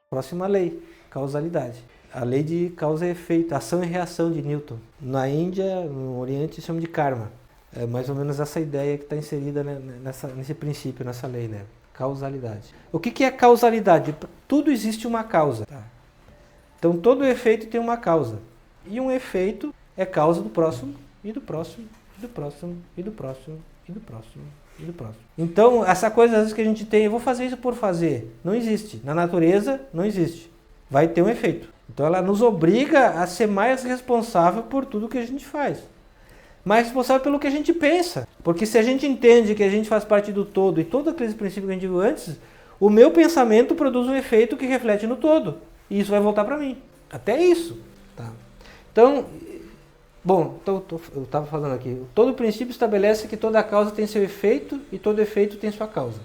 Próxima lei, causalidade. A lei de causa e efeito, ação e reação de Newton. Na Índia, no Oriente, chamam de karma. É mais ou menos essa ideia que está inserida, né, nesse princípio, nessa lei, né? Causalidade. O que é causalidade? Tudo existe uma causa. Tá? Então todo efeito tem uma causa. E um efeito é causa do próximo, e do próximo, e do próximo, e do próximo, e do próximo, e do próximo. Então essa coisa às vezes que a gente tem, eu vou fazer isso por fazer, não existe. Na natureza não existe. Vai ter um efeito. Então ela nos obriga a ser mais responsável por tudo que a gente faz. Mais responsável pelo que a gente pensa. Porque se a gente entende que a gente faz parte do todo e todos aqueles princípios que a gente viu antes, o meu pensamento produz um efeito que reflete no todo. E isso vai voltar para mim. Até isso. Tá? Então, bom, eu estava falando aqui. Todo princípio estabelece que toda causa tem seu efeito e todo efeito tem sua causa.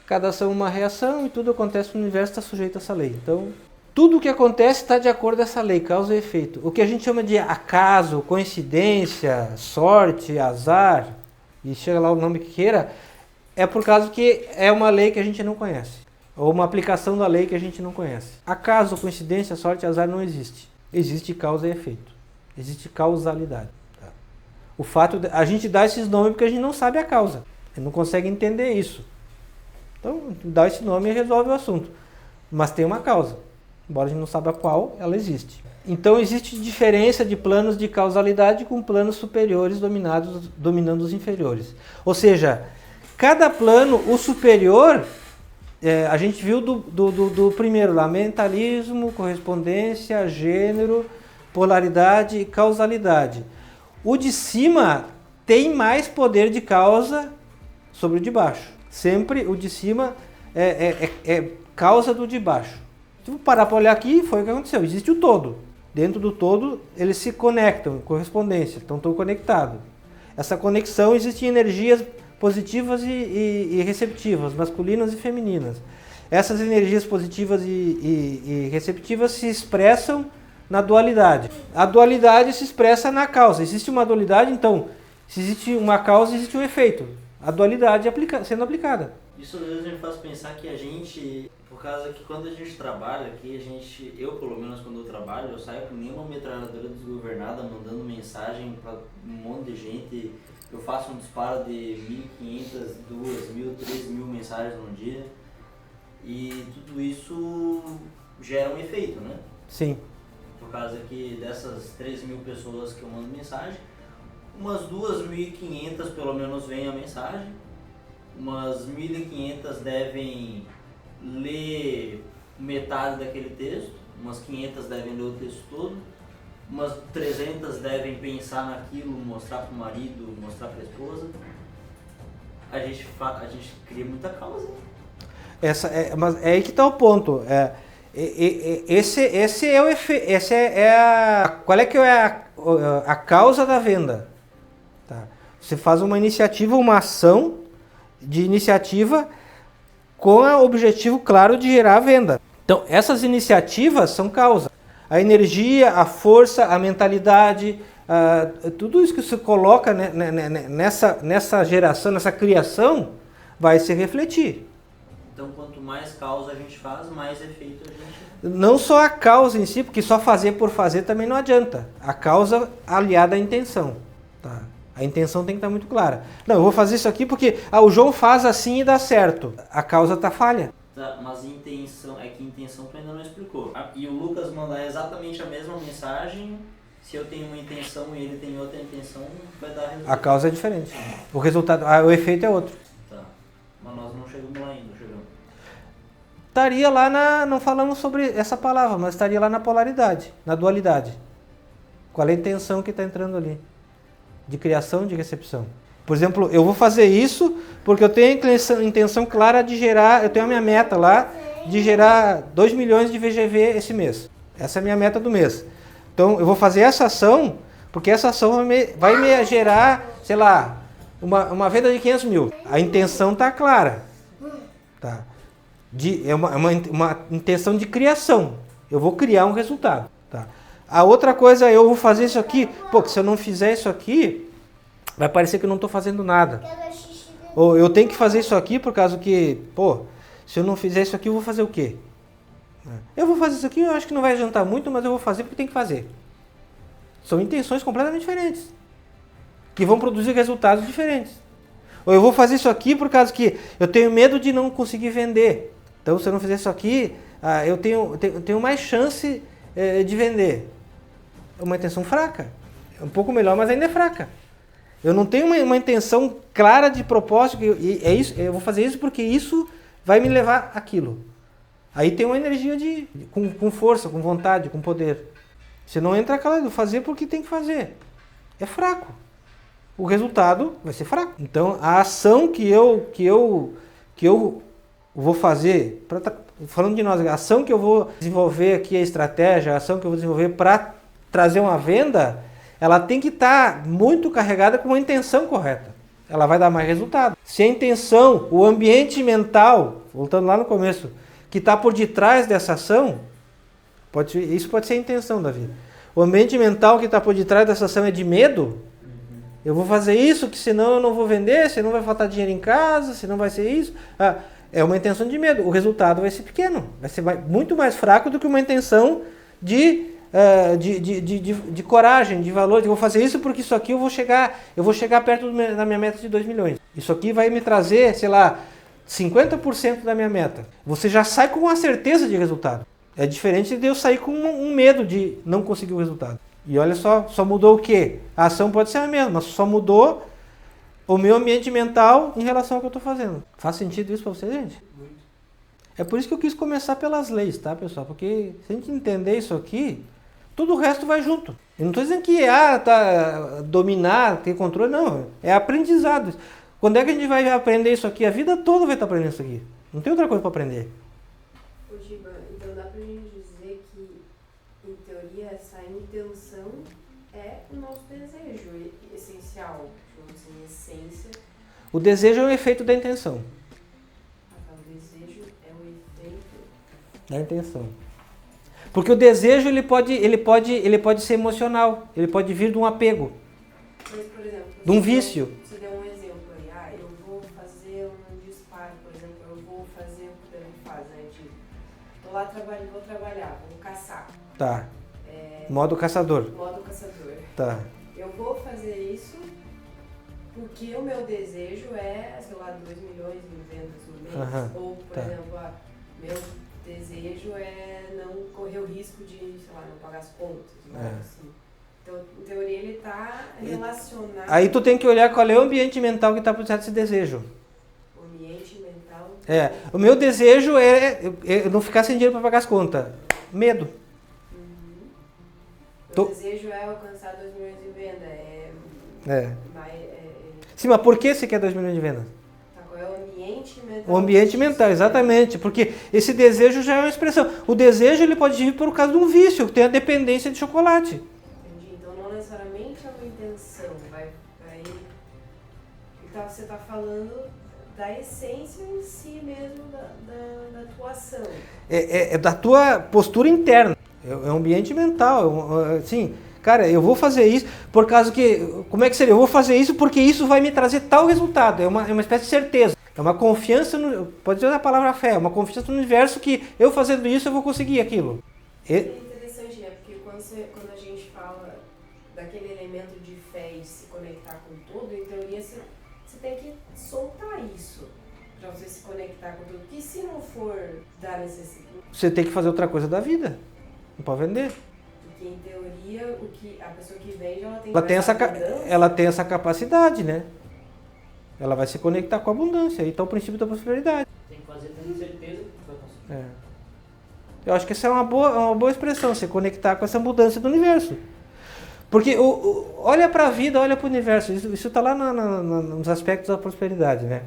Cada ação é uma reação e tudo acontece no universo está sujeito a essa lei. Então, tudo o que acontece está de acordo com essa lei, causa e efeito. O que a gente chama de acaso, coincidência, sorte, azar, e chega lá o nome que queira, é por causa que é uma lei que a gente não conhece. Ou uma aplicação da lei que a gente não conhece. Acaso, coincidência, sorte, azar não existe. Existe causa e efeito. Existe causalidade. Tá? O fato de a gente dá esses nomes porque a gente não sabe a causa. A gente não consegue entender isso. Então, dá esse nome e resolve o assunto. Mas tem uma causa. Embora a gente não saiba qual, ela existe. Então existe diferença de planos de causalidade com planos superiores dominando os inferiores. Ou seja, cada plano, o superior, a gente viu do primeiro lá, mentalismo, correspondência, gênero, polaridade e causalidade. O de cima tem mais poder de causa sobre o de baixo. Sempre o de cima é causa do de baixo. Se eu parar para olhar aqui, foi o que aconteceu. Existe o todo. Dentro do todo, eles se conectam, correspondência, estão conectados. Essa conexão existe em energias positivas e receptivas, masculinas e femininas. Essas energias positivas e receptivas se expressam na dualidade. A dualidade se expressa na causa. Existe uma dualidade, então, se existe uma causa, existe um efeito. A dualidade sendo aplicada. Isso às vezes me faz pensar que a gente, por causa que quando a gente trabalha aqui, eu pelo menos quando eu trabalho, eu saio com nenhuma metralhadora desgovernada mandando mensagem para um monte de gente, eu faço um disparo de 1.500, 2.000, 3.000 mensagens num dia e tudo isso gera um efeito, né? Sim. Por causa que dessas 3.000 pessoas que eu mando mensagem, umas 2.500 pelo menos veem a mensagem, umas 1.500 devem ler metade daquele texto, umas 500 devem ler o texto todo, umas 300 devem pensar naquilo, mostrar para o marido, mostrar para a esposa. A gente cria muita causa. Mas é aí que está o ponto. Esse é o efeito. Qual é que é a causa da venda? Tá. Você faz uma iniciativa, uma ação de iniciativa com o objetivo claro de gerar a venda. Então, essas iniciativas são causa. A energia, a força, a mentalidade, tudo isso que você coloca nessa geração, nessa criação, vai se refletir. Então, quanto mais causa a gente faz, mais efeito a gente... Não só a causa em si, porque só fazer por fazer também não adianta. A causa aliada à intenção. Tá? A intenção tem que estar muito clara. Não, eu vou fazer isso aqui porque o João faz assim e dá certo. A causa está falha. Tá, mas intenção, é que intenção tu ainda não explicou. E o Lucas mandar exatamente a mesma mensagem, se eu tenho uma intenção e ele tem outra intenção, vai dar resultado. A causa é diferente. O resultado, o efeito é outro. Tá, mas nós não chegamos lá ainda, chegamos. Estaria lá não falamos sobre essa palavra, mas estaria lá na polaridade, na dualidade. Qual é a intenção que está entrando ali? De criação, de recepção. Por exemplo, eu vou fazer isso porque eu tenho a intenção clara de gerar, eu tenho a minha meta lá, de gerar 2 milhões de VGV esse mês. Essa é a minha meta do mês. Então, eu vou fazer essa ação, porque essa ação vai me gerar, sei lá, uma venda de 500 mil. A intenção está clara. Tá? É uma intenção de criação. Eu vou criar um resultado. Tá? A outra coisa é eu vou fazer isso aqui. Pô, se eu não fizer isso aqui, vai parecer que eu não estou fazendo nada. Ou eu tenho que fazer isso aqui por causa que, pô, se eu não fizer isso aqui, eu vou fazer o quê? Eu vou fazer isso aqui, eu acho que não vai adiantar muito, mas eu vou fazer porque tem que fazer. São intenções completamente diferentes, que vão produzir resultados diferentes. Ou eu vou fazer isso aqui por causa que eu tenho medo de não conseguir vender. Então, se eu não fizer isso aqui, eu tenho mais chance de vender. É uma intenção fraca. É um pouco melhor, mas ainda é fraca. Eu não tenho uma intenção clara de propósito, é isso, eu vou fazer isso porque isso vai me levar àquilo. Aí tem uma energia com força, com vontade, com poder. Você não entra aquela de fazer porque tem que fazer. É fraco. O resultado vai ser fraco. Então, a ação que eu vou fazer, falando de nós, a ação que eu vou desenvolver aqui, a estratégia, a ação que eu vou desenvolver para trazer uma venda, ela tem que estar muito carregada com uma intenção correta. Ela vai dar mais resultado. Se a intenção, o ambiente mental, voltando lá no começo, que está por detrás dessa ação, isso pode ser a intenção da vida. O ambiente mental que está por detrás dessa ação é de medo. Eu vou fazer isso, que senão eu não vou vender, senão vai faltar dinheiro em casa, senão vai ser isso. É uma intenção de medo. O resultado vai ser pequeno. Vai ser muito mais fraco do que uma intenção de coragem, de valor. Eu vou fazer isso porque isso aqui eu vou chegar perto da minha meta de 2 milhões. Isso aqui vai me trazer, sei lá, 50% da minha meta. Você já sai com uma certeza de resultado. É diferente de eu sair com um medo de não conseguir o resultado. E olha só mudou o quê? A ação pode ser a mesma, mas só mudou o meu ambiente mental em relação ao que eu estou fazendo. Faz sentido isso para você, gente? Muito. É por isso que eu quis começar pelas leis, tá, pessoal? Porque se a gente entender isso aqui, tudo o resto vai junto. Eu não estou dizendo que dominar, ter controle, não. É aprendizado. Quando é que a gente vai aprender isso aqui? A vida toda vai estar aprendendo isso aqui. Não tem outra coisa para aprender. Ô, Giba, então dá pra gente dizer que, em teoria, essa intenção é o nosso desejo essencial, digamos assim, essência. O desejo é o efeito da intenção. O desejo é o efeito da intenção. Porque o desejo ele pode ser emocional, ele pode vir de um apego, mas, por exemplo, de um vício. Você deu um exemplo aí, eu vou fazer um disparo, por exemplo, eu vou fazer o que ele faz, né? Tô lá vou trabalhar, vou caçar. Tá. Modo caçador. Modo caçador. Tá. Eu vou fazer isso porque o meu desejo é, sei lá, 2 milhões em vendas no mês. Ou, por exemplo, meu desejo é não correr o risco de, sei lá, não pagar as contas. Assim. Então, em teoria, ele está relacionado... Aí tu tem que olhar qual é o ambiente mental que está por trás desse desejo. O ambiente mental... O meu desejo é não ficar sem dinheiro para pagar as contas. Medo. O desejo é alcançar 2 milhões de venda. Sim, mas por que você quer 2 milhões de vendas? Qual é o ambiente mental? O ambiente mental, exatamente. Porque esse desejo já é uma expressão. O desejo ele pode vir por causa de um vício, que tem a dependência de chocolate. Entendi. Então não necessariamente é uma intenção. Então você está falando da essência em si mesmo da tua ação. É da tua postura interna. É um ambiente mental. Assim, cara, eu vou fazer isso por causa que... Como é que seria? Eu vou fazer isso porque isso vai me trazer tal resultado. É uma espécie de certeza. É uma confiança, pode dizer a palavra fé, uma confiança no universo que eu fazendo isso eu vou conseguir aquilo. É interessante, né? Porque quando a gente fala daquele elemento de fé e se conectar com tudo, em teoria você tem que soltar isso para você se conectar com tudo. Porque se não for da necessidade... Você tem que fazer outra coisa da vida. Não pode vender. Porque em teoria a pessoa que vende ela tem essa capacidade, né? Ela vai se conectar com a abundância. Aí está o princípio da prosperidade. Tem que fazer tendo certeza que vai conseguir. Eu acho que essa é uma boa expressão, se conectar com essa mudança do universo. Porque olha para a vida, olha para o universo. Isso está lá nos aspectos da prosperidade, né?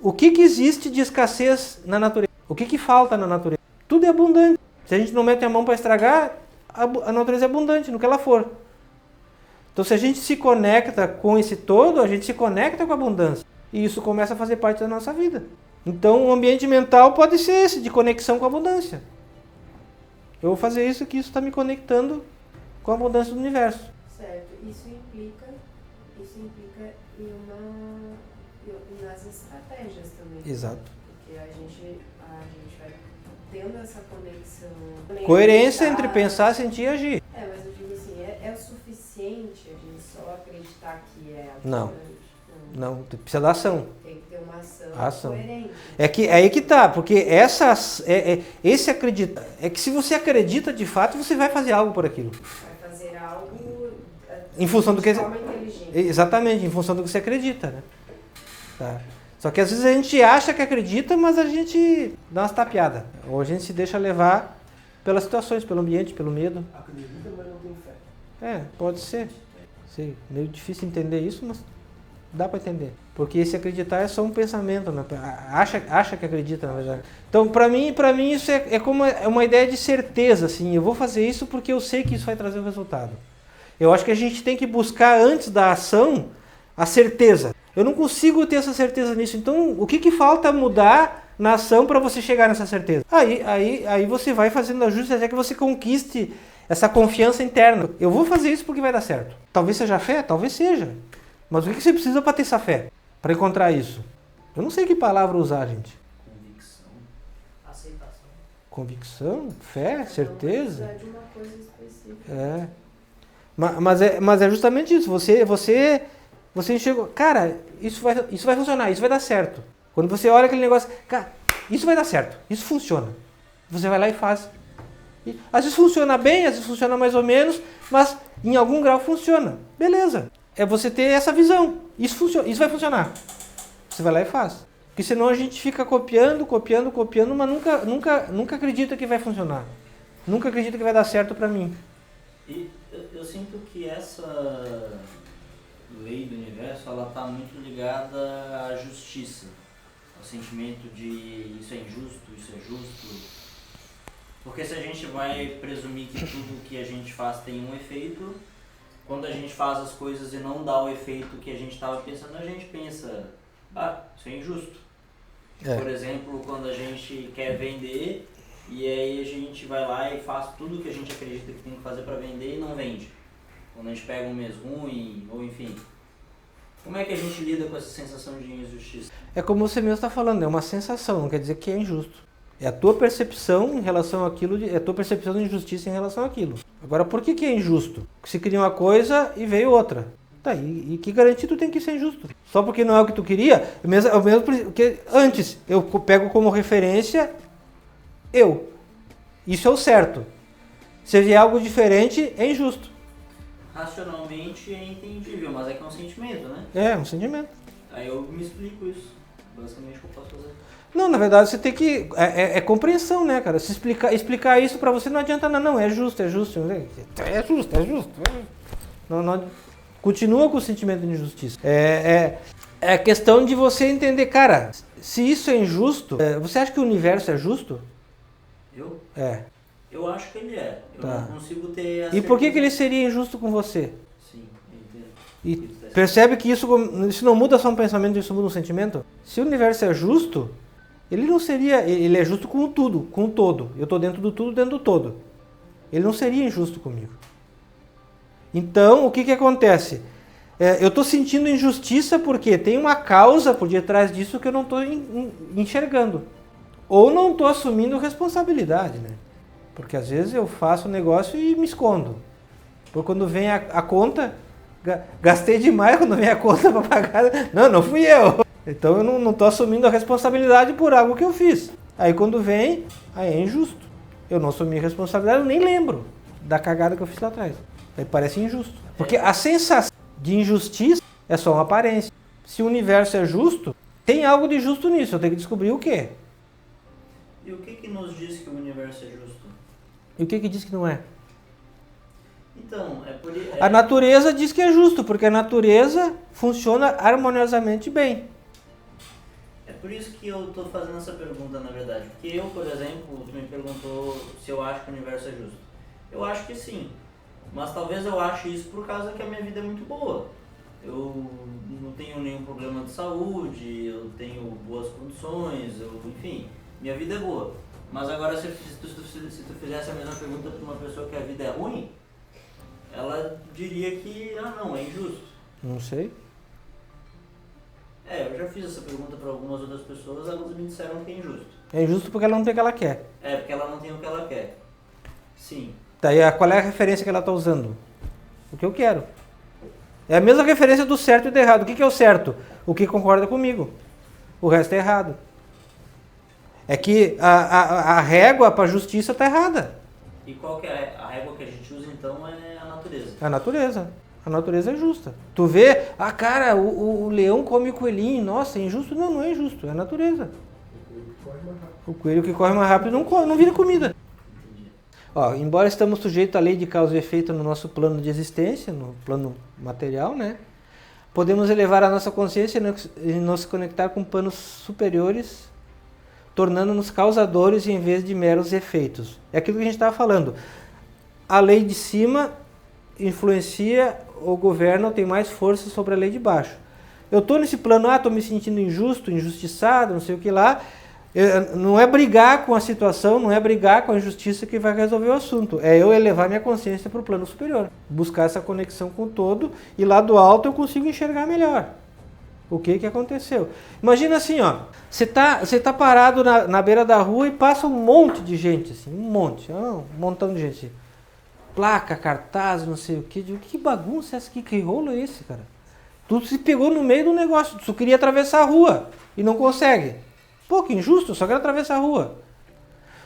O que existe de escassez na natureza? O que falta na natureza? Tudo é abundante. Se a gente não mete a mão para estragar, a natureza é abundante no que ela for. Então, se a gente se conecta com esse todo, a gente se conecta com a abundância. E isso começa a fazer parte da nossa vida. Então, o ambiente mental pode ser esse, de conexão com a abundância. Eu vou fazer isso, que isso está me conectando com a abundância do universo. Certo. Isso implica nas estratégias também. Exato. Porque a gente a gente vai tendo essa conexão. Coerência entre pensar, sentir e agir. Mas eu digo assim, é o suficiente a gente só acreditar que é a Não, precisa da ação. Tem que ter uma ação coerente. É aí que tá, porque esse acredita, é que se você acredita de fato, você vai fazer algo por aquilo. Vai fazer algo em função do que de forma inteligente. Exatamente, em função do que você acredita, né? Tá. Só que às vezes a gente acha que acredita, mas a gente dá umas tapeadas. Ou a gente se deixa levar pelas situações, pelo ambiente, pelo medo. Acredita, mas não tem fé. Pode ser. Sei, meio difícil entender isso, mas dá para entender. Porque esse acreditar é só um pensamento, né? Acha que acredita, na verdade. Então, para mim isso é como uma ideia de certeza, assim. Eu vou fazer isso porque eu sei que isso vai trazer o resultado. Eu acho que a gente tem que buscar antes da ação a certeza. Eu não consigo ter essa certeza nisso. Então, o que falta mudar na ação para você chegar nessa certeza? Aí você vai fazendo ajustes até que você conquiste essa confiança interna. Eu vou fazer isso porque vai dar certo. Talvez seja fé? Talvez seja. Mas o que você precisa para ter essa fé? Para encontrar isso? Eu não sei que palavra usar, gente. Convicção. Aceitação. Convicção? Fé? Certeza? Não precisa de uma coisa específica. Mas é justamente isso. Você enxergou, cara, isso vai funcionar, isso vai dar certo. Quando você olha aquele negócio, cara, isso vai dar certo, isso funciona. Você vai lá e faz. E, às vezes funciona bem, às vezes funciona mais ou menos, mas em algum grau funciona. Beleza. É você ter essa visão. Isso funciona, isso vai funcionar. Você vai lá e faz. Porque senão a gente fica copiando, mas nunca acredita que vai funcionar. Nunca acredita que vai dar certo pra mim. E eu sinto que essa lei do universo, ela está muito ligada à justiça, ao sentimento de isso é injusto, isso é justo. Porque se a gente vai presumir que tudo que a gente faz tem um efeito, quando a gente faz as coisas e não dá o efeito que a gente estava pensando, a gente pensa, isso é injusto. Por exemplo, quando a gente quer vender e aí a gente vai lá e faz tudo que a gente acredita que tem que fazer para vender e não vende. Quando a gente pega um mês ruim, ou enfim. Como é que a gente lida com essa sensação de injustiça? É como você mesmo está falando, é uma sensação, não quer dizer que é injusto. É a tua percepção em relação àquilo, é a tua percepção de injustiça em relação àquilo. Agora, por que é injusto? Porque você queria uma coisa e veio outra. Tá, e que garantia tu tem que ser injusto? Só porque não é o que tu queria? O mesmo porque antes, eu pego como referência Isso é o certo. Se vier algo diferente, é injusto. Racionalmente é entendível, mas é que é um sentimento, né? É um sentimento. Aí eu me explico isso. Basicamente o que eu posso fazer. Não, na verdade você tem que... É compreensão, né, cara? Se explicar isso pra você não adianta nada. Não, é justo. É justo. Não, continua com o sentimento de injustiça. É questão de você entender, cara, se isso é injusto, você acha que o universo é justo? Eu? Eu acho que ele é. Eu não consigo ter... E por que ele seria injusto com você? Sim, eu entendo. E percebe que isso não muda só um pensamento, isso muda um sentimento? Se o universo é justo, ele não seria... Ele é justo com tudo, com o todo. Eu estou dentro do tudo, dentro do todo. Ele não seria injusto comigo. Então, o que acontece? Eu estou sentindo injustiça porque tem uma causa por detrás disso que eu não estou enxergando. Ou não estou assumindo responsabilidade, né? Porque às vezes eu faço um negócio e me escondo. Porque quando vem a conta, gastei demais quando vem a conta para pagar. Não fui eu. Então eu não estou assumindo a responsabilidade por algo que eu fiz. Aí quando vem, aí é injusto. Eu não assumi a responsabilidade, eu nem lembro da cagada que eu fiz lá atrás. Aí parece injusto. Porque a sensação de injustiça é só uma aparência. Se o universo é justo, tem algo de justo nisso. Eu tenho que descobrir o quê. E o que nos diz que o universo é justo? E o que diz que não é? Então, A natureza diz que é justo, porque a natureza funciona harmoniosamente bem. É por isso que eu estou fazendo essa pergunta, na verdade. Porque eu, por exemplo, tu me perguntou se eu acho que o universo é justo. Eu acho que sim. Mas talvez eu ache isso por causa que a minha vida é muito boa. Eu não tenho nenhum problema de saúde, eu tenho boas condições, enfim, minha vida é boa. Mas agora se tu fizesse a mesma pergunta para uma pessoa que a vida é ruim, ela diria que, não, é injusto. Não sei. Eu já fiz essa pergunta para algumas outras pessoas, elas me disseram que é injusto. É injusto porque ela não tem o que ela quer. Porque ela não tem o que ela quer. Sim. Daí qual é a referência que ela está usando? O que eu quero. É a mesma referência do certo e do errado. O que é o certo? O que concorda comigo. O resto é errado. É que a régua para a justiça está errada. E qual que é a régua que a gente usa então? É a natureza. A natureza. A natureza é justa. Tu vê, cara, o leão come o coelhinho. Nossa, é injusto? Não, não é injusto. É a natureza. O coelho que corre mais rápido não vira comida. Ó, embora estamos sujeitos à lei de causa e efeito no nosso plano de existência, no plano material, né? Podemos elevar a nossa consciência e nos conectar com planos superiores, tornando-nos causadores em vez de meros efeitos. É aquilo que a gente estava falando. A lei de cima influencia ou governa ou tem mais força sobre a lei de baixo. Eu estou nesse plano, estou me sentindo injusto, injustiçado, não sei o que lá. Não é brigar com a situação, não é brigar com a injustiça que vai resolver o assunto. É eu elevar minha consciência para o plano superior. Buscar essa conexão com o todo e lá do alto eu consigo enxergar melhor. O que aconteceu? Imagina assim, ó. Você tá parado na beira da rua e passa um monte de gente, assim, um montão de gente. Placa, cartaz, não sei o quê. Que bagunça é essa aqui? Que rolo é esse, cara? Tu se pegou no meio do negócio. Tu queria atravessar a rua e não consegue. Pô, que injusto, só quero atravessar a rua.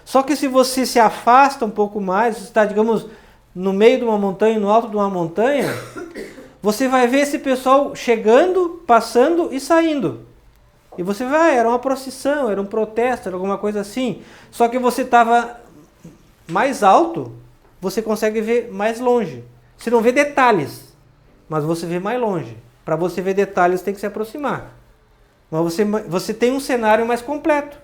Só que se você se afasta um pouco mais, você está, digamos, no meio de uma montanha, no alto de uma montanha, você vai ver esse pessoal chegando, passando e saindo. E você vai, era uma procissão, era um protesto, era alguma coisa assim. Só que você estava mais alto, você consegue ver mais longe. Você não vê detalhes, mas você vê mais longe. Para você ver detalhes, tem que se aproximar. Mas você tem um cenário mais completo.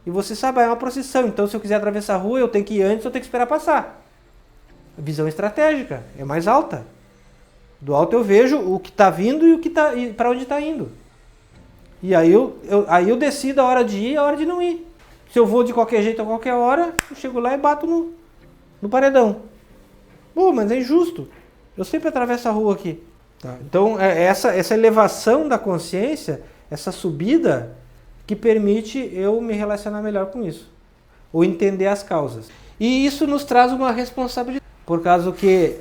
E você sabe, é uma procissão. Então, se eu quiser atravessar a rua, eu tenho que ir antes, eu tenho que esperar passar. A visão estratégica é mais alta. Do alto eu vejo o que está vindo e para onde está indo. E aí eu decido a hora de ir e a hora de não ir. Se eu vou de qualquer jeito a qualquer hora, eu chego lá e bato no paredão. Pô, mas é injusto. Eu sempre atravesso a rua aqui. Tá? Então, essa elevação da consciência, essa subida, que permite eu me relacionar melhor com isso. Ou entender as causas. E isso nos traz uma responsabilidade. Por causa que,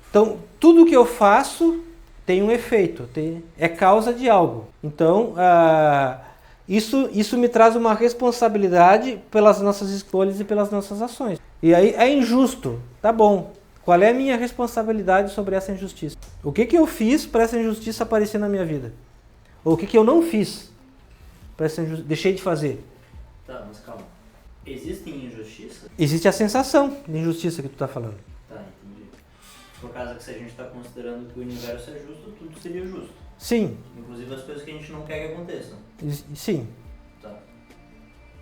então, tudo que eu faço tem um efeito, é causa de algo. Então, isso me traz uma responsabilidade pelas nossas escolhas e pelas nossas ações. E aí é injusto, tá bom. Qual é a minha responsabilidade sobre essa injustiça? O que eu fiz para essa injustiça aparecer na minha vida? Ou o que eu não fiz para essa injustiça? Deixei de fazer. Tá, mas calma. Existem injustiças? Existe a sensação de injustiça que tu está falando. Tá, entendi. Por causa que se a gente está considerando que o universo é justo, tudo seria justo. Sim. Inclusive as coisas que a gente não quer que aconteçam. Sim. Tá.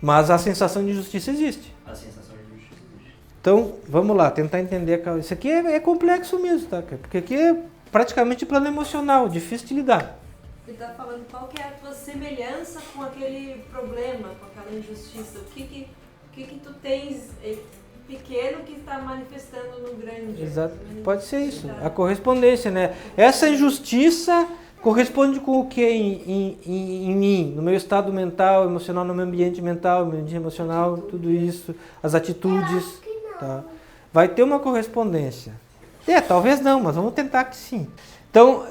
Mas a sensação de injustiça existe. A sensação de injustiça existe. Então, vamos lá, tentar entender. Isso aqui é complexo mesmo, tá? Porque aqui é praticamente plano emocional, difícil de lidar. Ele está falando qual que é a tua semelhança com aquele problema, com aquela injustiça. O que tu tens pequeno que está manifestando no grande. Exato, pode ser isso, a correspondência, né? Essa injustiça corresponde com o que em mim, no meu estado mental, emocional, no meu ambiente mental, no meu ambiente emocional, tudo isso, as atitudes, tá? Vai ter uma correspondência. Talvez não, mas vamos tentar que sim. Então,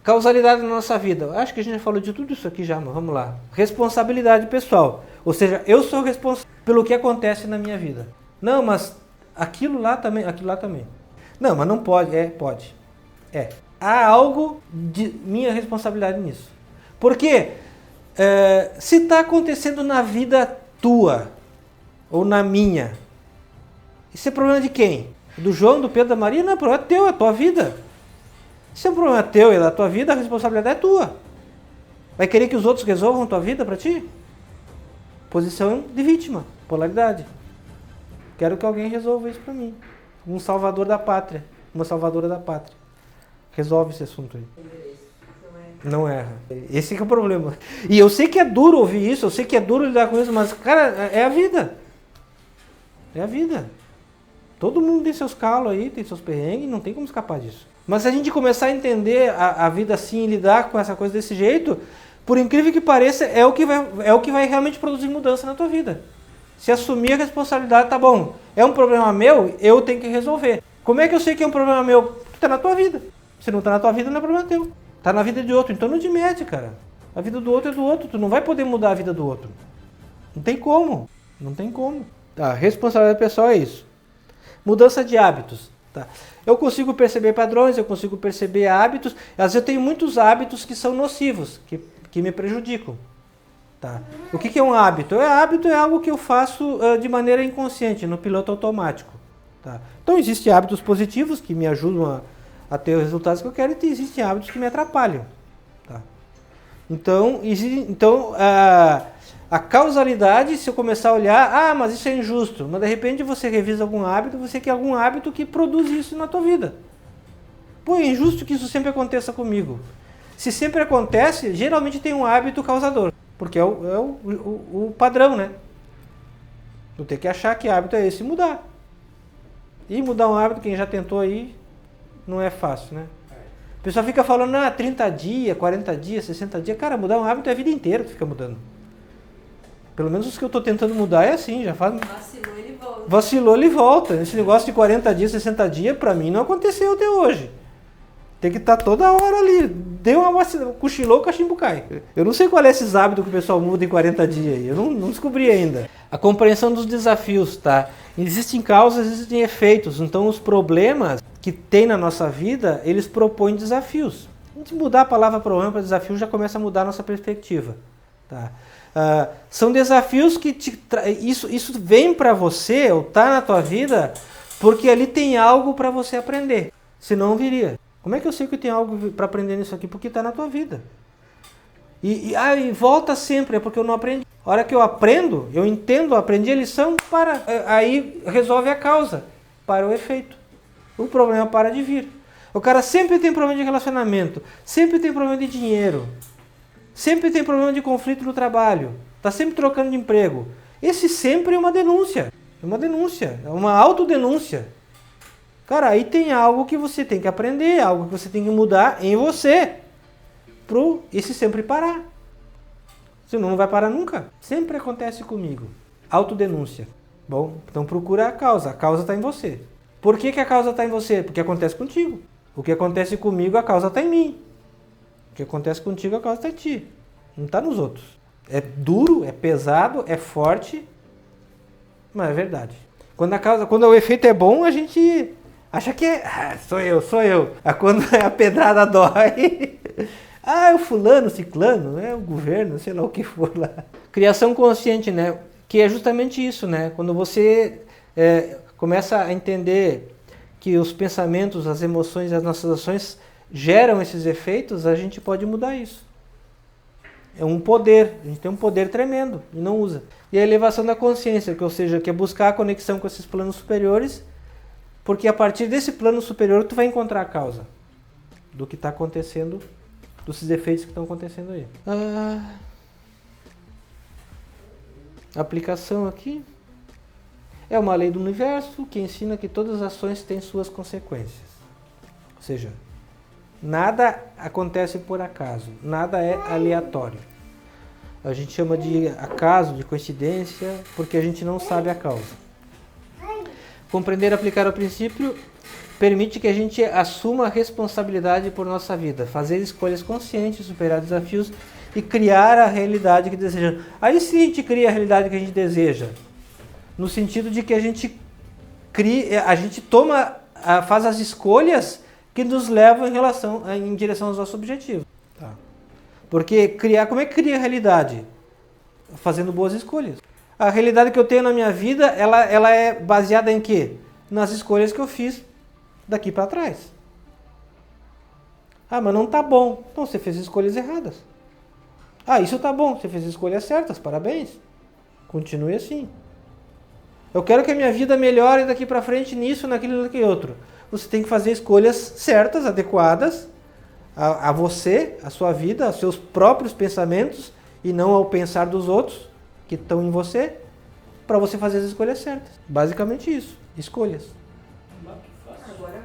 causalidade na nossa vida. Acho que a gente já falou de tudo isso aqui já, mas vamos lá. Responsabilidade pessoal. Ou seja, eu sou responsável pelo que acontece na minha vida. Não, mas aquilo lá também. Não, mas não pode. Pode. Há algo de minha responsabilidade nisso. Porque se está acontecendo na vida tua, ou na minha, isso é problema de quem? Do João, do Pedro, da Maria? Não, é problema teu, é a tua vida. Se é um problema teu e da tua vida, a responsabilidade é tua. Vai querer que os outros resolvam a tua vida para ti? Posição de vítima, polaridade. Quero que alguém resolva isso para mim. Um salvador da pátria, uma salvadora da pátria. Resolve esse assunto aí. Não erra. Esse que é o problema. E eu sei que é duro ouvir isso, eu sei que é duro lidar com isso, mas, cara, é a vida. É a vida. Todo mundo tem seus calos aí, tem seus perrengues, não tem como escapar disso. Mas se a gente começar a entender a vida assim, lidar com essa coisa desse jeito, por incrível que pareça, é o que vai realmente produzir mudança na tua vida. Se assumir a responsabilidade, tá bom, é um problema meu, eu tenho que resolver. Como é que eu sei que é um problema meu? Tá na tua vida. Se não tá na tua vida, não é problema teu. Tá na vida de outro, então não te mete, cara. A vida do outro é do outro, tu não vai poder mudar a vida do outro. Não tem como, não tem como. Tá, responsabilidade pessoal é isso. Mudança de hábitos. Tá. Eu consigo perceber padrões, eu consigo perceber hábitos. Às vezes eu tenho muitos hábitos que são nocivos, que me prejudicam. Tá. O que é um hábito? Hábito é algo que eu faço de maneira inconsciente, no piloto automático. Tá. Então existem hábitos positivos que me ajudam a ter os resultados que eu quero e existem hábitos que me atrapalham. Tá. Então a causalidade, se eu começar a olhar, mas isso é injusto, mas de repente você revisa algum hábito, você quer algum hábito que produz isso na tua vida. Pô, é injusto que isso sempre aconteça comigo. Se sempre acontece, geralmente tem um hábito causador, porque é o padrão, né? Eu tenho que achar que hábito é esse e mudar. E mudar um hábito, quem já tentou aí, não é fácil, né? O pessoal fica falando, 30 dias, 40 dias, 60 dias. Cara, mudar um hábito é a vida inteira que fica mudando. Pelo menos os que eu estou tentando mudar é assim, já faz... Vacilou, ele volta. Vacilou, ele volta. Esse negócio de 40 dias, 60 dias, pra mim não aconteceu até hoje. Tem que estar toda hora ali. Deu uma vacilada, cochilou, o cachimbo cai. Eu não sei qual é esses hábitos que o pessoal muda em 40 dias aí. Eu não descobri ainda. A compreensão dos desafios, tá? Existem causas, existem efeitos. Então os problemas que tem na nossa vida, eles propõem desafios. A gente mudar a palavra problema para desafio já começa a mudar a nossa perspectiva. Tá? São desafios que isso vem para você, ou está na tua vida, porque ali tem algo para você aprender. Senão viria. Como é que eu sei que eu tenho algo para aprender nisso aqui? Porque está na tua vida. E volta sempre, é porque eu não aprendi. A hora que eu aprendo, eu entendo, aprendi a lição, aí resolve a causa, para o efeito. O problema para de vir. O cara sempre tem problema de relacionamento, sempre tem problema de dinheiro, sempre tem problema de conflito no trabalho, está sempre trocando de emprego. Esse sempre é uma denúncia, é uma autodenúncia. Cara, aí tem algo que você tem que aprender, algo que você tem que mudar em você, pro esse sempre parar. Senão não vai parar nunca. Sempre acontece comigo. Autodenúncia. Bom, então procura a causa está em você. Por que a causa está em você? Porque acontece contigo. O que acontece comigo, a causa está em mim. O que acontece contigo, a causa está em ti. Não está nos outros. É duro, é pesado, é forte, mas é verdade. Quando o efeito é bom, a gente acha que sou eu. Quando a pedrada dói, é o fulano, o ciclano, é o governo, sei lá o que for lá. Criação consciente, né? Que é justamente isso, né? Quando você começa a entender que os pensamentos, as emoções, as nossas ações geram esses efeitos, a gente pode mudar isso. É um poder, a gente tem um poder tremendo e não usa. E a elevação da consciência, ou seja, que é buscar a conexão com esses planos superiores, porque a partir desse plano superior tu vai encontrar a causa do que está acontecendo, dos efeitos que estão acontecendo aí. Aplicação aqui. É uma lei do universo que ensina que todas as ações têm suas consequências. Ou seja, nada acontece por acaso, nada é aleatório. A gente chama de acaso, de coincidência, porque a gente não sabe a causa. Compreender e aplicar o princípio permite que a gente assuma a responsabilidade por nossa vida, fazer escolhas conscientes, superar desafios e criar a realidade que desejamos. Aí sim a gente cria a realidade que a gente deseja, no sentido de que a gente faz as escolhas que nos levam em direção aos nossos objetivos. Tá. Porque como é que cria a realidade? Fazendo boas escolhas. A realidade que eu tenho na minha vida, ela é baseada em quê? Nas escolhas que eu fiz daqui para trás. Mas não tá bom. Então você fez escolhas erradas. Isso tá bom. Você fez escolhas certas. Parabéns. Continue assim. Eu quero que a minha vida melhore daqui para frente nisso, naquilo, naquele outro. Você tem que fazer escolhas certas, adequadas a você, a sua vida, aos seus próprios pensamentos e não ao pensar dos outros que estão em você, para você fazer as escolhas certas. Basicamente isso. Escolhas. Agora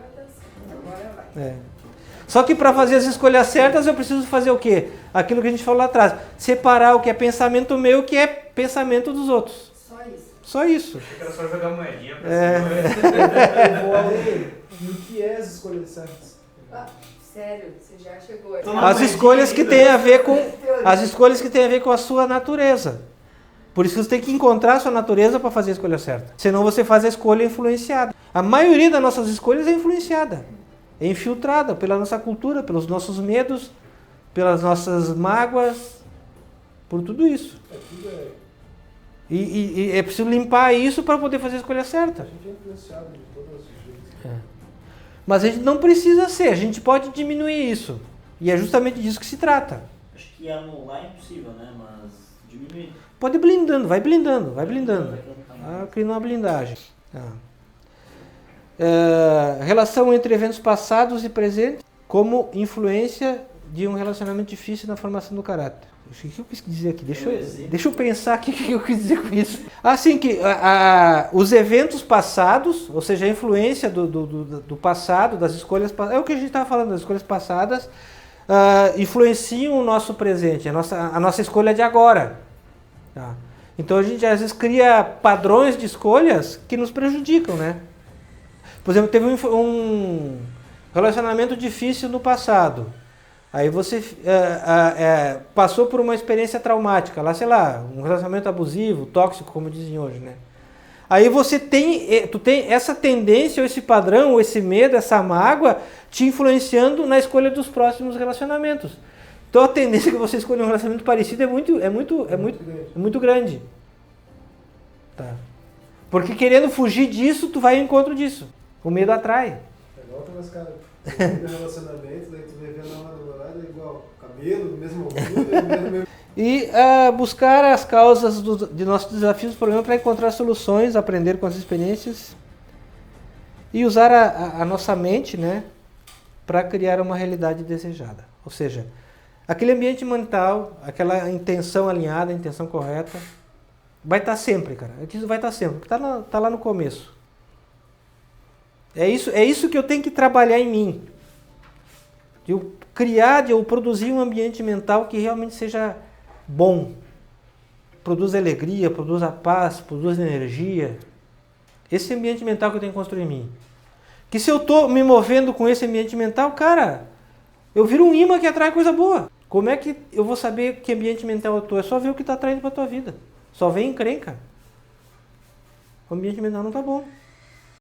vai. Só que para fazer as escolhas certas eu preciso fazer o quê? Aquilo que a gente falou lá atrás. Separar o que é pensamento meu e o que é pensamento dos outros. Só isso. Só isso. Achei que era só jogar moedinha pra Eu vou além. E o que é as escolhas certas? Sério, você já chegou. As escolhas que têm a ver com as escolhas que têm a ver com a sua natureza. Por isso você tem que encontrar a sua natureza para fazer a escolha certa. Senão você faz a escolha influenciada. A maioria das nossas escolhas é influenciada, é infiltrada pela nossa cultura, pelos nossos medos, pelas nossas mágoas, por tudo isso. E é preciso limpar isso para poder fazer a escolha certa. A gente é influenciado de todas as vezes. Mas a gente não precisa ser, a gente pode diminuir isso. E é justamente disso que se trata. Acho que anular é impossível, né? Mas diminuir. Pode ir blindando, vai blindando, vai blindando. Criando uma blindagem. Relação entre eventos passados e presentes como influência de um relacionamento difícil na formação do caráter. O que eu quis dizer aqui? Deixa eu pensar aqui o que eu quis dizer com isso. Assim que os eventos passados, ou seja, a influência do passado, das escolhas passadas, é o que a gente estava falando, das escolhas passadas, influenciam o nosso presente, a nossa escolha de agora. Tá. Então a gente às vezes cria padrões de escolhas que nos prejudicam, né? Por exemplo, teve um relacionamento difícil no passado. Aí você passou por uma experiência traumática, lá, sei lá, um relacionamento abusivo, tóxico, como dizem hoje, né? Aí tu tem essa tendência, ou esse padrão, ou esse medo, essa mágoa, te influenciando na escolha dos próximos relacionamentos. Então a tendência que você escolher um relacionamento parecido é muito grande. Tá. Porque querendo fugir disso, tu vai ao encontro disso. O medo atrai. É igual aquelas caras no relacionamento, daí tu vai ver a namorada é igual, cabelo, mesmo altura, E buscar as causas de nossos desafios, problemas, para encontrar soluções, aprender com as experiências e usar a nossa mente, né, para criar uma realidade desejada. Ou seja, aquele ambiente mental, aquela intenção alinhada, a intenção correta, vai estar sempre, cara. Isso vai estar sempre, porque tá lá no começo. É isso que eu tenho que trabalhar em mim. De eu criar, de eu produzir um ambiente mental que realmente seja bom. Produza alegria, produza paz, produza energia. Esse ambiente mental que eu tenho que construir em mim. Que se eu estou me movendo com esse ambiente mental, cara, eu viro um imã que atrai coisa boa. Como é que eu vou saber que ambiente mental eu estou? É só ver o que está atraindo para a tua vida. Só vem encrenca. O ambiente mental não está bom.